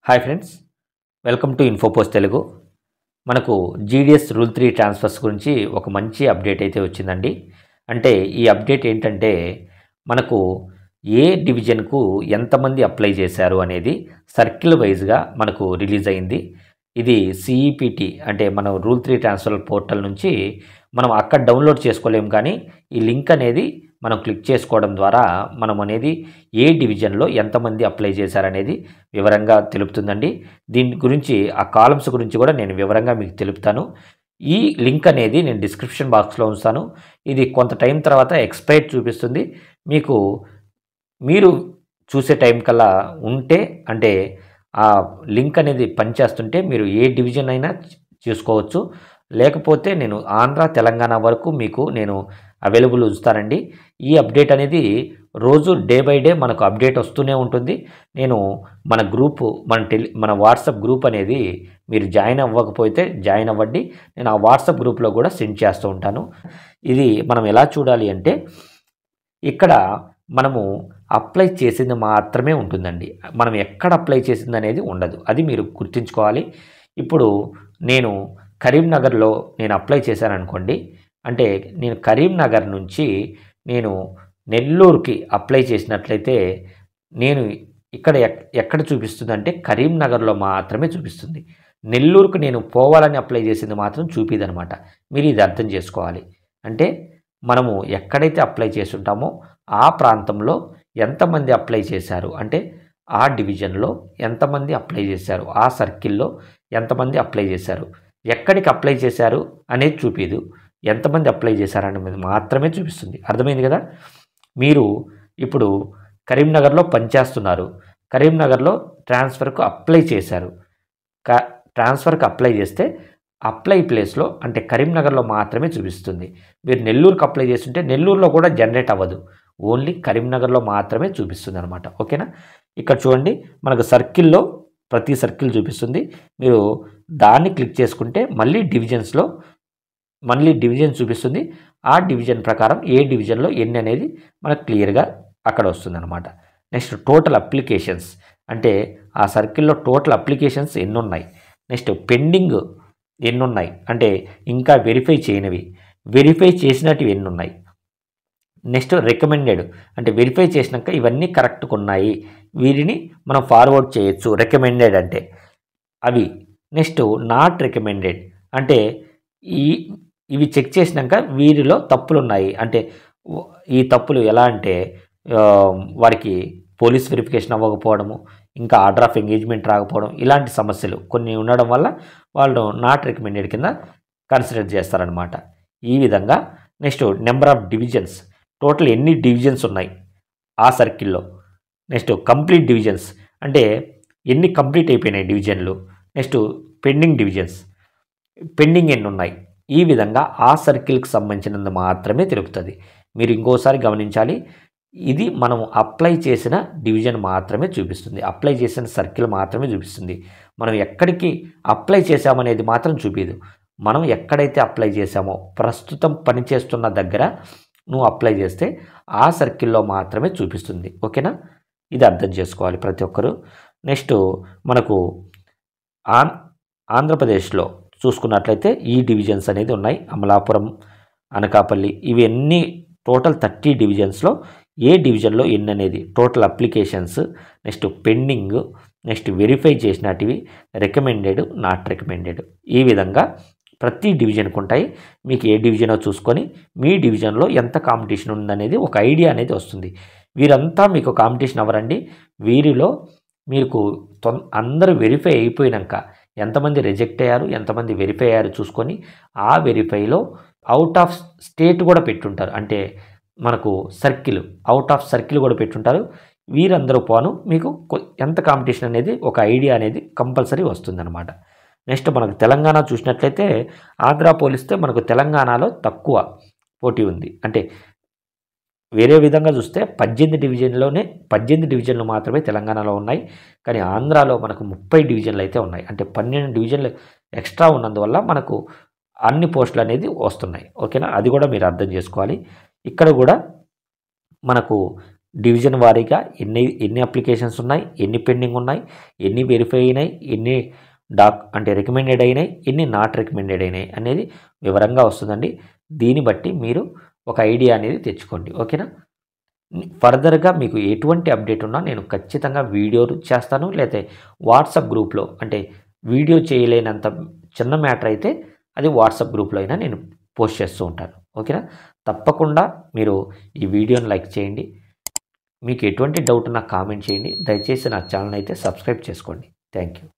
Hi friends, welcome to Infopost Telugu. మనకు GDS rule 3 transfers గురించి ఒక మంచి అప్డేట్ అయితే వచ్చిందండి. అంటే ఈ అప్డేట్ ఏంటంటే మనకు ఏ డివిజన్కు ఎంతమంది అప్లై చేశారు అనేది సర్కిల్ వైజ్గా మనకు రిలీజ్ అయింది. ఇది సిఈపిటి అంటే మన రూల్ 3 ట్రాన్స్ఫర్ పోర్టల్ నుంచి మనం అక్కడ డౌన్లోడ్ చేసుకోలేము, కానీ ఈ లింక్ అనేది మనం క్లిక్ చేసుకోవడం ద్వారా మనం అనేది ఏ డివిజన్లో ఎంతమంది అప్లై చేశారనేది వివరంగా తెలుపుతుందండి. దీని గురించి ఆ కాలమ్స్ గురించి కూడా నేను వివరంగా మీకు తెలుపుతాను. ఈ లింక్ అనేది నేను డిస్క్రిప్షన్ బాక్స్లో ఉంచుతాను. ఇది కొంత టైం తర్వాత ఎక్స్పైర్ చూపిస్తుంది. మీరు చూసే టైం కల్లా ఉంటే అంటే ఆ లింక్ అనేది పనిచేస్తుంటే మీరు ఏ డివిజన్ అయినా చూసుకోవచ్చు. లేకపోతే నేను ఆంధ్ర తెలంగాణ వరకు మీకు నేను అవైలబుల్ ఉంచుతానండి. ఈ అప్డేట్ అనేది రోజు డే బై డే మనకు అప్డేట్ వస్తూనే ఉంటుంది. నేను మన గ్రూపు మన వాట్సాప్ గ్రూప్ అనేది మీరు జాయిన్ అవ్వకపోతే జాయిన్ అవ్వండి. నేను ఆ వాట్సాప్ గ్రూప్లో కూడా సెండ్ చేస్తూ ఉంటాను. ఇది మనం ఎలా చూడాలి అంటే ఇక్కడ మనము అప్లై చేసింది మాత్రమే ఉంటుందండి. మనం ఎక్కడ అప్లై చేసింది అనేది ఉండదు. అది మీరు గుర్తుంచుకోవాలి. ఇప్పుడు నేను కరీంనగర్లో నేను అప్లై చేశాను అనుకోండి. అంటే నేను కరీంనగర్ నుంచి నేను నెల్లూరుకి అప్లై చేసినట్లయితే నేను ఇక్కడ ఎక్కడ చూపిస్తుంది అంటే కరీంనగర్లో మాత్రమే చూపిస్తుంది. నెల్లూరుకు నేను పోవాలని అప్లై చేసింది మాత్రం చూపిదనమాట. మీరు ఇది అర్థం చేసుకోవాలి. అంటే మనము ఎక్కడైతే అప్లై చేసి ఉంటామో ఆ ప్రాంతంలో ఎంతమంది అప్లై చేశారు, అంటే ఆ డివిజన్లో ఎంతమంది అప్లై చేశారు, ఆ సర్కిల్లో ఎంతమంది అప్లై చేశారు, ఎక్కడికి అప్లై చేశారు అనేది చూపిదు. ఎంతమంది అప్లై చేశారనేది మాత్రమే చూపిస్తుంది. అర్థమైంది కదా? మీరు ఇప్పుడు కరీంనగర్లో పనిచేస్తున్నారు. కరీంనగర్లో ట్రాన్స్ఫర్కు అప్లై చేశారు. ట్రాన్స్ఫర్కి అప్లై చేస్తే అప్లై ప్లేస్లో అంటే కరీంనగర్లో మాత్రమే చూపిస్తుంది. మీరు నెల్లూరుకి అప్లై చేస్తుంటే నెల్లూరులో కూడా జనరేట్ అవ్వదు. ఓన్లీ కరీంనగర్లో మాత్రమే చూపిస్తుంది అనమాట. ఓకేనా? ఇక్కడ చూడండి, మనకు సర్కిల్లో ప్రతి సర్కిల్ చూపిస్తుంది. మీరు దాన్ని క్లిక్ చేసుకుంటే మళ్ళీ డివిజన్ చూపిస్తుంది. ఆ డివిజన్ ప్రకారం ఏ డివిజన్లో ఎన్ని అనేది మనకు క్లియర్గా అక్కడ వస్తుంది అనమాట. నెక్స్ట్ టోటల్ అప్లికేషన్స్, అంటే ఆ సర్కిల్లో టోటల్ అప్లికేషన్స్ ఎన్ని ఉన్నాయి. నెక్స్ట్ పెండింగ్ ఎన్ని ఉన్నాయి, అంటే ఇంకా వెరిఫై చేసినవి ఎన్ని ఉన్నాయి. నెక్స్ట్ రికమెండెడ్, అంటే వెరిఫై చేసినాక ఇవన్నీ కరెక్ట్గా ఉన్నాయి, వీరిని మనం ఫార్వర్డ్ చేయొచ్చు రికమెండెడ్ అంటే అవి. నెక్స్ట్ నాట్ రికమెండెడ్, అంటే ఇవి చెక్ చేసినాక వీరిలో తప్పులు ఉన్నాయి. అంటే ఈ తప్పులు ఎలా అంటే వారికి పోలీస్ వెరిఫికేషన్ అవ్వకపోవడము, ఇంకా ఆర్డర్ ఆఫ్ ఎంగేజ్మెంట్ రాకపోవడం, ఇలాంటి సమస్యలు కొన్ని ఉండడం వల్ల వాళ్ళు నాట్ రికమెండెడ్ కింద కన్సిడర్ చేస్తారనమాట. ఈ విధంగా next number of divisions, total ఎన్ని డివిజన్స్ ఉన్నాయి ఆ సర్కిల్లో. నెక్స్ట్ కంప్లీట్ డివిజన్స్, అంటే ఎన్ని కంప్లీట్ అయిపోయినాయి డివిజన్లు. నెక్స్ట్ పెండింగ్ డివిజన్స్, పెండింగ్ ఎన్ని ఉన్నాయి. ఈ విధంగా ఆ సర్కిల్కి సంబంధించినందు మాత్రమే తెలుపుతుంది. మీరు ఇంకోసారి గమనించాలి, ఇది మనం అప్లై చేసిన డివిజన్ మాత్రమే చూపిస్తుంది, అప్లై చేసిన సర్కిల్ మాత్రమే చూపిస్తుంది. మనం ఎక్కడికి అప్లై చేసామనేది మాత్రం చూపించదు. మనం ఎక్కడైతే అప్లై చేసామో ప్రస్తుతం పనిచేస్తున్న దగ్గర నువ్వు అప్లై చేస్తే ఆ సర్కిల్లో మాత్రమే చూపిస్తుంది. ఓకేనా? ఇది అర్థం చేసుకోవాలి ప్రతి ఒక్కరూ. నెక్స్ట్ మనకు ఆంధ్రప్రదేశ్లో చూసుకున్నట్లయితే ఈ డివిజన్స్ అనేది ఉన్నాయి. అమలాపురం, అనకాపల్లి, ఇవన్నీ టోటల్ 30 డివిజన్స్లో ఏ డివిజన్లో ఎన్ని అనేది total applications, next pending, next verify చేసినటివి, రికమెండెడ్, నాట్ రికమెండెడ్, ఈ విధంగా ప్రతి డివిజన్కి ఉంటాయి. మీకు ఏ డివిజనో చూసుకొని మీ డివిజన్లో ఎంత కాంపిటీషన్ ఉందనేది ఒక ఐడియా అనేది వస్తుంది. వీరంతా మీకు కాంపిటీషన్ అవ్వరండి. వీరిలో మీకు అందరూ వెరిఫై అయిపోయినాక ఎంతమంది రిజెక్ట్ అయ్యారు, ఎంతమంది వెరిఫై అయ్యారు చూసుకొని ఆ వెరిఫైలో అవుట్ ఆఫ్ స్టేట్ కూడా పెట్టుంటారు. అంటే మనకు అవుట్ ఆఫ్ సర్కిల్ కూడా పెట్టుంటారు. వీరందరూ పోను మీకు ఎంత కాంపిటీషన్ అనేది ఒక ఐడియా అనేది కంపల్సరీ వస్తుందన్నమాట. నెక్స్ట్ మనకు తెలంగాణ చూసినట్లయితే ఆంధ్ర పోలిస్తే మనకు తెలంగాణలో తక్కువ పోటీ ఉంది. అంటే వేరే విధంగా చూస్తే 18 డివిజన్లు మాత్రమే తెలంగాణలో ఉన్నాయి. కానీ ఆంధ్రాలో మనకు 30 డివిజన్లు అయితే ఉన్నాయి. అంటే 12 డివిజన్లు ఎక్స్ట్రా ఉన్నందువల్ల మనకు అన్ని పోస్టులు అనేది వస్తున్నాయి. ఓకేనా? అది కూడా మీరు అర్థం చేసుకోవాలి. ఇక్కడ కూడా మనకు డివిజన్ వారీగా ఎన్ని అప్లికేషన్స్ ఉన్నాయి, ఎన్ని పెండింగ్ ఉన్నాయి, ఎన్ని వెరిఫై అయినాయి, ఎన్ని అంటే రికమెండెడ్ అయినాయి, ఎన్ని నాట్ రికమెండెడ్ అయినాయి అనేది వివరంగా వస్తుందండి. దీన్ని బట్టి మీరు ఒక ఐడియా అనేది తెచ్చుకోండి. ఓకేనా? ఫర్దర్గా మీకు ఎటువంటి అప్డేట్ ఉన్నా నేను ఖచ్చితంగా వీడియోలు చేస్తాను, లేకపోతే వాట్సాప్ గ్రూప్లో, అంటే వీడియో చేయలేనంత చిన్న మ్యాటర్ అయితే అది వాట్సాప్ గ్రూప్లో అయినా నేను పోస్ట్ చేస్తూ ఉంటాను. ఓకేనా? తప్పకుండా మీరు ఈ వీడియోని లైక్ చేయండి. మీకు ఎటువంటి డౌట్ ఉన్నా కామెంట్ చేయండి. దయచేసి నా ఛానల్ అయితే సబ్స్క్రైబ్ చేసుకోండి. Thank you.